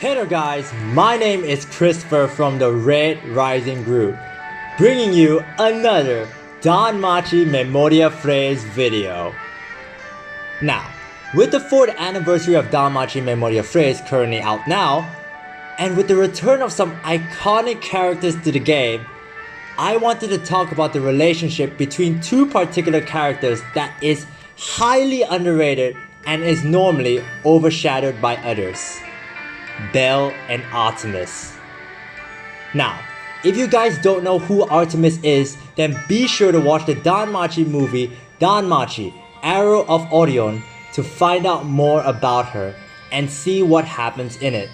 Hey there guys, my name is Christopher from the Red Rising Group, bringing you another DanMachi Memoria Freese video. Now, with the 4th anniversary of DanMachi Memoria Freese currently out now, and with the return of some iconic characters to the game, I wanted to talk about the relationship between two particular characters that is highly underrated and is normally overshadowed by others. Belle and Artemis. Now, if you guys don't know who Artemis is, then be sure to watch the DanMachi movie DanMachi Arrow of Orion to find out more about her and see what happens in it.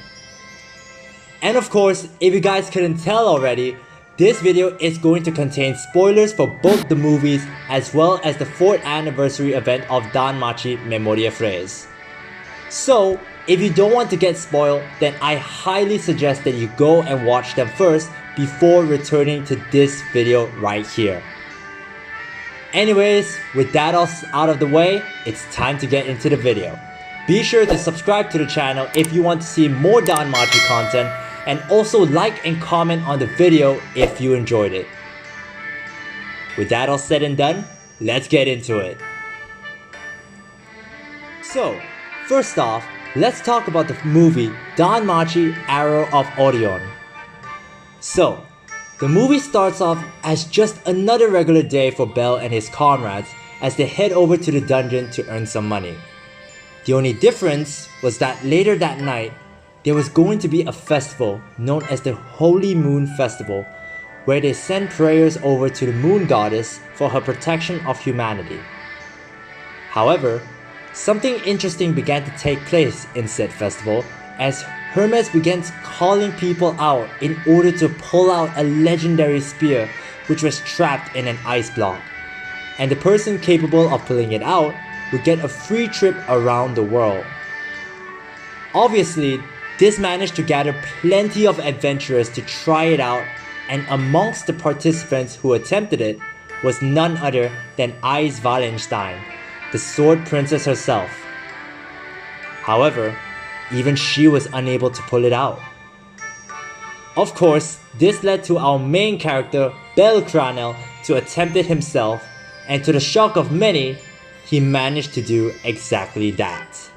And of course, if you guys couldn't tell already, this video is going to contain spoilers for both the movies as well as the 4th anniversary event of DanMachi Memoria Freese. So, if you don't want to get spoiled, then I highly suggest that you go and watch them first before returning to this video right here. Anyways, with that all out of the way, it's time to get into the video. Be sure to subscribe to the channel if you want to see more DanMachi content, and also like and comment on the video if you enjoyed it. With that all said and done, let's get into it. So, first off, let's talk about the movie DanMachi Arrow of Orion. So, the movie starts off as just another regular day for Belle and his comrades as they head over to the dungeon to earn some money. The only difference was that later that night, there was going to be a festival known as the Holy Moon Festival, where they send prayers over to the moon goddess for her protection of humanity. However, something interesting began to take place in said festival as Hermes begins calling people out in order to pull out a legendary spear which was trapped in an ice block, and the person capable of pulling it out would get a free trip around the world. Obviously, this managed to gather plenty of adventurers to try it out, and amongst the participants who attempted it was none other than Ice Wallenstein, the Sword Princess herself. However, even she was unable to pull it out. Of course, this led to our main character, Belle Cranel, to attempt it himself, and to the shock of many, he managed to do exactly that.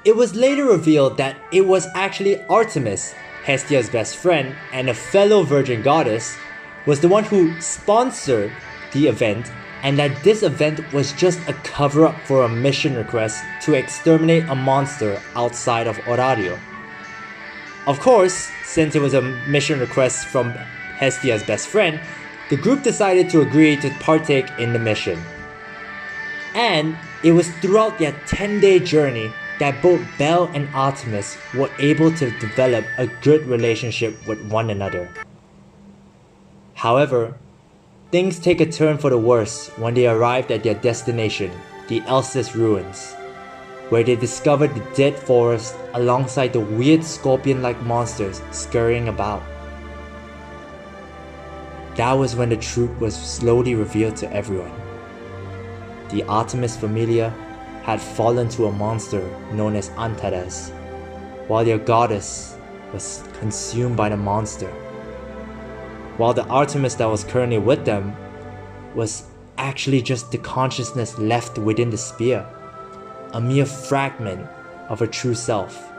It was later revealed that it was actually Artemis, Hestia's best friend and a fellow virgin goddess, was the one who sponsored the event, and that this event was just a cover-up for a mission request to exterminate a monster outside of Orario. Of course, since it was a mission request from Hestia's best friend, the group decided to agree to partake in the mission. And it was throughout their 10-day journey that both Belle and Artemis were able to develop a good relationship with one another. However, things take a turn for the worse when they arrived at their destination, the Elsis Ruins, where they discovered the dead forest alongside the weird scorpion-like monsters scurrying about. That was when the truth was slowly revealed to everyone. The Artemis Familia had fallen to a monster known as Artemis, while their goddess was consumed by the monster. While the Artemis that was currently with them was actually just the consciousness left within the spear, a mere fragment of her true self.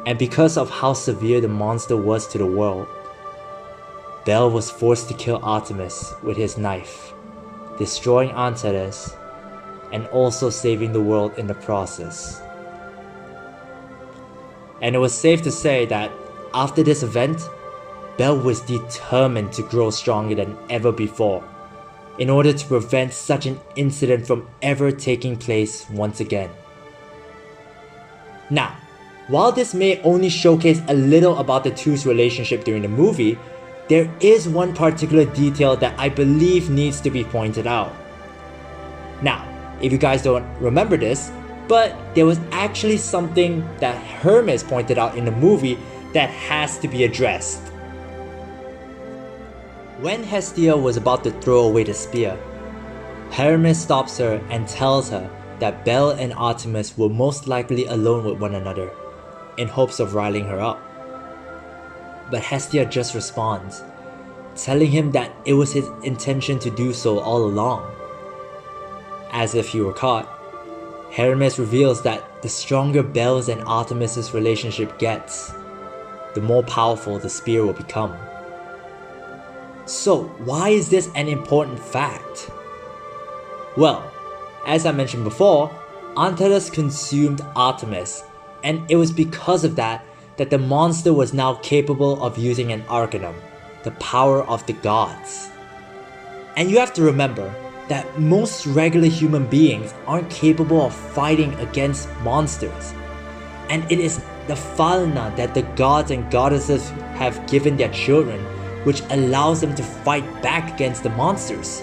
And because of how severe the monster was to the world, Belle was forced to kill Artemis with his knife, destroying Artemis and also saving the world in the process. And it was safe to say that after this event, Belle was determined to grow stronger than ever before in order to prevent such an incident from ever taking place once again. Now, while this may only showcase a little about the two's relationship during the movie, there is one particular detail that I believe needs to be pointed out. Now, if you guys don't remember this, but there was actually something that Hermes pointed out in the movie that has to be addressed. When Hestia was about to throw away the spear, Hermes stops her and tells her that Belle and Artemis were most likely alone with one another, in hopes of riling her up. But Hestia just responds, telling him that it was his intention to do so all along. As if he were caught, Artemis reveals that the stronger Belle's and Artemis' relationship gets, the more powerful the spear will become. So why is this an important fact? Well, as I mentioned before, Antares consumed Artemis, and it was because of that the monster was now capable of using an Arcanum, the power of the gods. And you have to remember that most regular human beings aren't capable of fighting against monsters. And it is the Phalna that the gods and goddesses have given their children, which allows them to fight back against the monsters.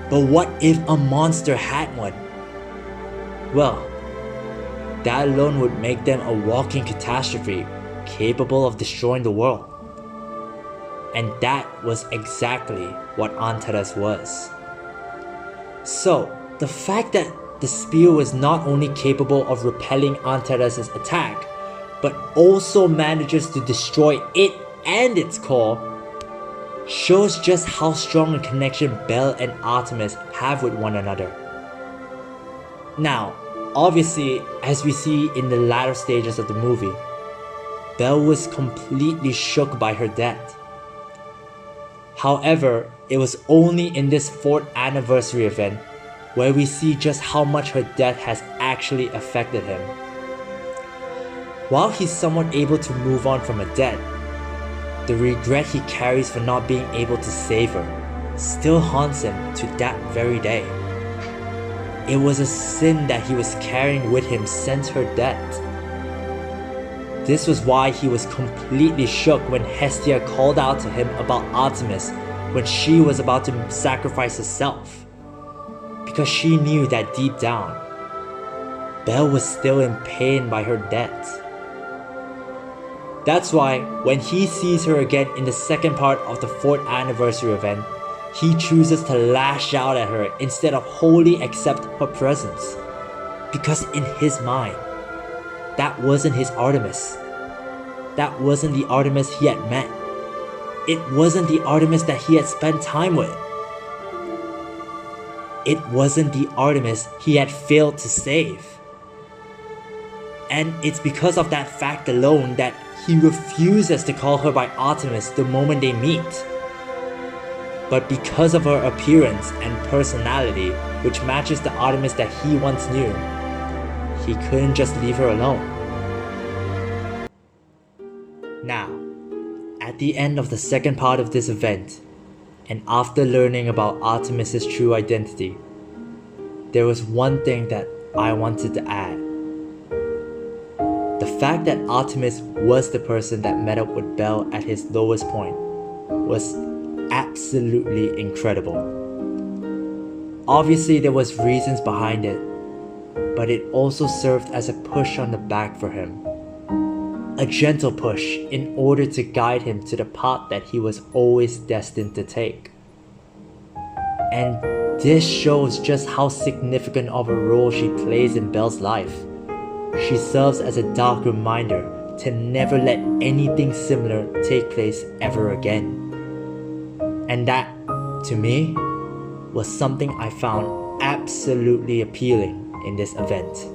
But what if a monster had one? Well, that alone would make them a walking catastrophe, capable of destroying the world. And that was exactly what Antares was. So, the fact that the spear was not only capable of repelling Antares' attack, but also manages to destroy it and its core, shows just how strong a connection Belle and Artemis have with one another. Now, obviously, as we see in the latter stages of the movie, Belle was completely shook by her death. However, it was only in this 4th anniversary event where we see just how much her death has actually affected him. While he's somewhat able to move on from her death, the regret he carries for not being able to save her still haunts him to that very day. It was a sin that he was carrying with him since her death. This was why he was completely shook when Hestia called out to him about Artemis when she was about to sacrifice herself, because she knew that deep down, Belle was still in pain by her death. That's why when he sees her again in the second part of the 4th anniversary event, he chooses to lash out at her instead of wholly accept her presence. Because in his mind, that wasn't his Artemis. That wasn't the Artemis he had met. It wasn't the Artemis that he had spent time with. It wasn't the Artemis he had failed to save. And it's because of that fact alone that he refuses to call her by Artemis the moment they meet. But because of her appearance and personality, which matches the Artemis that he once knew, he couldn't just leave her alone. Now, at the end of the second part of this event, and after learning about Artemis' true identity, there was one thing that I wanted to add. The fact that Artemis was the person that met up with Belle at his lowest point was absolutely incredible. Obviously there was reasons behind it, but it also served as a push on the back for him. A gentle push in order to guide him to the path that he was always destined to take. And this shows just how significant of a role she plays in Belle's life. She serves as a dark reminder to never let anything similar take place ever again. And that, to me, was something I found absolutely appealing in this event.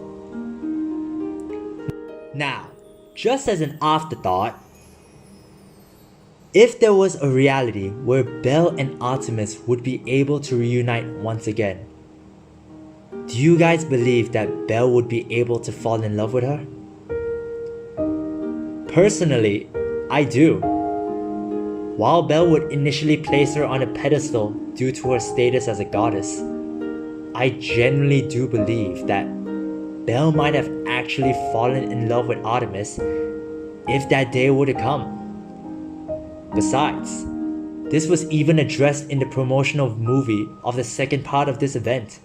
Now, just as an afterthought, if there was a reality where Belle and Artemis would be able to reunite once again, do you guys believe that Belle would be able to fall in love with her? Personally, I do. While Belle would initially place her on a pedestal due to her status as a goddess, I genuinely do believe that Belle might have actually fallen in love with Artemis if that day were to come. Besides, this was even addressed in the promotional movie of the second part of this event,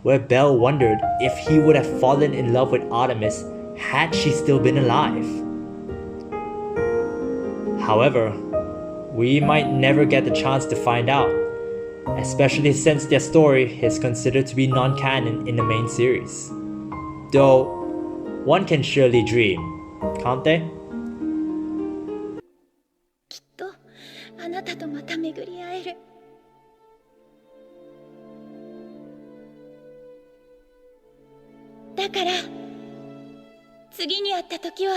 where Belle wondered if he would have fallen in love with Artemis had she still been alive. However, we might never get the chance to find out, especially since their story is considered to be non-canon in the main series. Though, one can surely dream, can't they? きっとあなたとまた巡り会える。だから次に会った時は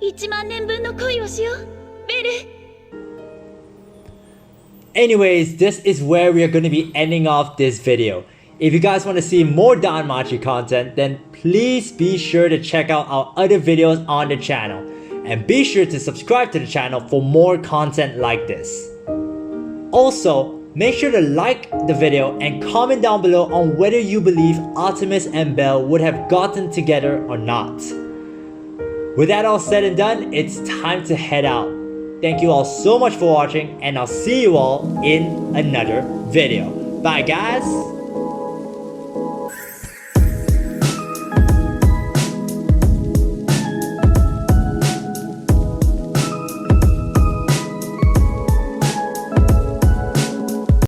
1万年分の恋をしよう、ベル。Anyways, this is where we are going to be ending off this video. If you guys want to see more DanMachi content, then please be sure to check out our other videos on the channel. And be sure to subscribe to the channel for more content like this. Also, make sure to like the video and comment down below on whether you believe Artemis and Belle would have gotten together or not. With that all said and done, it's time to head out. Thank you all so much for watching, and I'll see you all in another video. Bye guys!